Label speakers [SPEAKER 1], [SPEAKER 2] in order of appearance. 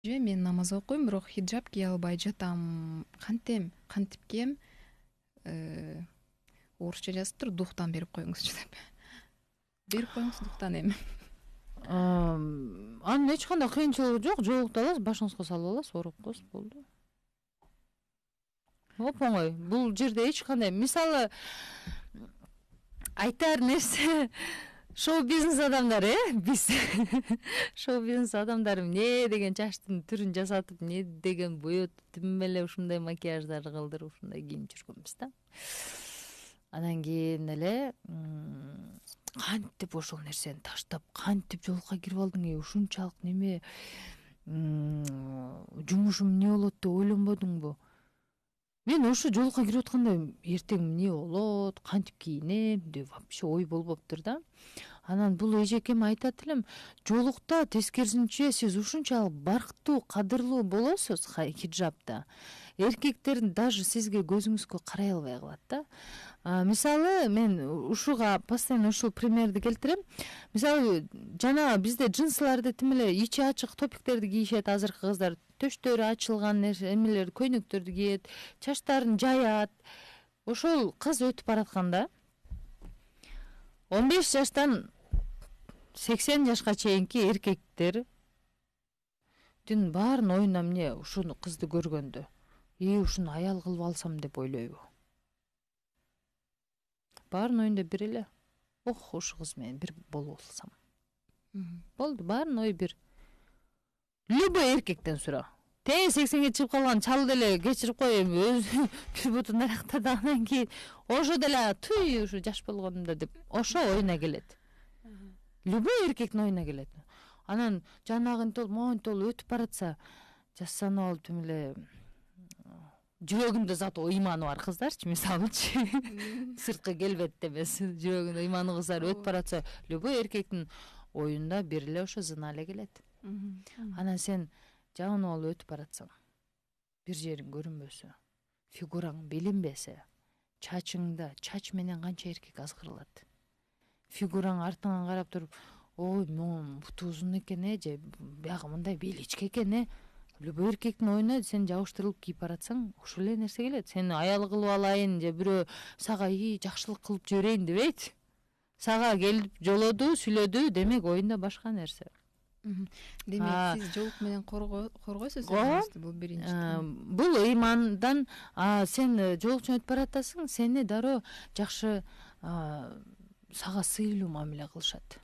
[SPEAKER 1] Мен намаз окуйм, бирок хиджаб кие албай жатам. Кантип кием? Орусча жазыптыр, духтан берип коюңузчу деп. Берип коюңуз духтан эми.
[SPEAKER 2] Анын эч кандай кыйынчылыгы жок. Жоолукту аласыз, башыңызга салып аласыз, ороп коесуз, болду. Оп оңой. Бул жерде эч кандай, мисалы, айтар нерсе шоу-бизнес адамдары, биз шоу-бизнес адамдары эмне деген чачтын түрүн жасатып, эмне деген боетип, тим эле ушундай макияждарды кылдырып, ушундай кийинип жүргөнбүз да. Анан кийин эле кантип ошол нерсени таштап, кантип жолукка кирип алдың, ушунчалык неме жумушум эмне болот деп ойлонбодуңбу? Мен ошо жолукка кирип атканда эртең эмне болот, кантип кийинем деп вообще ой болбоптур да. Анан бул эжекеме айтат элем, жолукта тескерисинче сиз ушунчалык барктуу, кадырлуу болосуз хиджабта. Эркектер даже сизге көзүңүзгө карай албай калат да. Мисалы, мен ушуга постоянно ушул примерди келтирем. Мисалы, жана бизде джинсыларды тим эле ичи ачык топиктерди кийишет азыркы кыздар. Төштөрү ачылган эмелер, көйнөктөрдү кийет, чачтарын жаят. Ошол кыз өтүп баратканда 15 жаштан 80 жашка чейинки эркектердин баарын оюнда эмне ушуну кызды көргөндө, ушуну аял кылып алсам деп ойлойбу? Баарын оюнда бир эле. Ох, ушу кыз менен бир болуп алсам. Болду, баарын ою бир. Любой эркектен сура. Тең 80ге чыгып калган чал деле кечирип кой, эми өзү бир бутун арактады, анан кийин ошо деле туй ушу жаш болгонумда деп ошо оюна келет. Любой эркектин оюна келет. Анан жанагынтол, моунтол өтүп баратса, жасанып алып тим эле жүрөгүндө заты ыйманы бар кыздарчы, мисалычы. Сырткы келбетте эмес, жүрөгүндө ыйманы кыздар өтүп баратса, любой эркектин оюнда бир эле ошо зына эле келет. Анан сен жагынып алып өтүп баратсаң, бир жериң көрүнбөсө, фигураң билинбесе, чачыңда, чач менен канча эркек азгырылат. Фигураң артыңан карап туруп, ой, монун буту узун экен, же биягы мындай беличке экен, Любой эркектин оюна сен жабыштырылып кийип баратсаң, ушул эле нерсе келет. Сени аял кылып алайын, же бирөө сага жакшылык кылып жиберейин дебейт. Сага келип жолоду, сүйлөдү, демек оюнда башка нерсе.
[SPEAKER 1] Демек, сиз жоолук менен коргойсуз өзүңүздү, бул биринчи.
[SPEAKER 2] Бул ыймандан сен жоолукчан өтүп баратасың, сени дароо жакшы сага сыйлуу мамиле кылышат.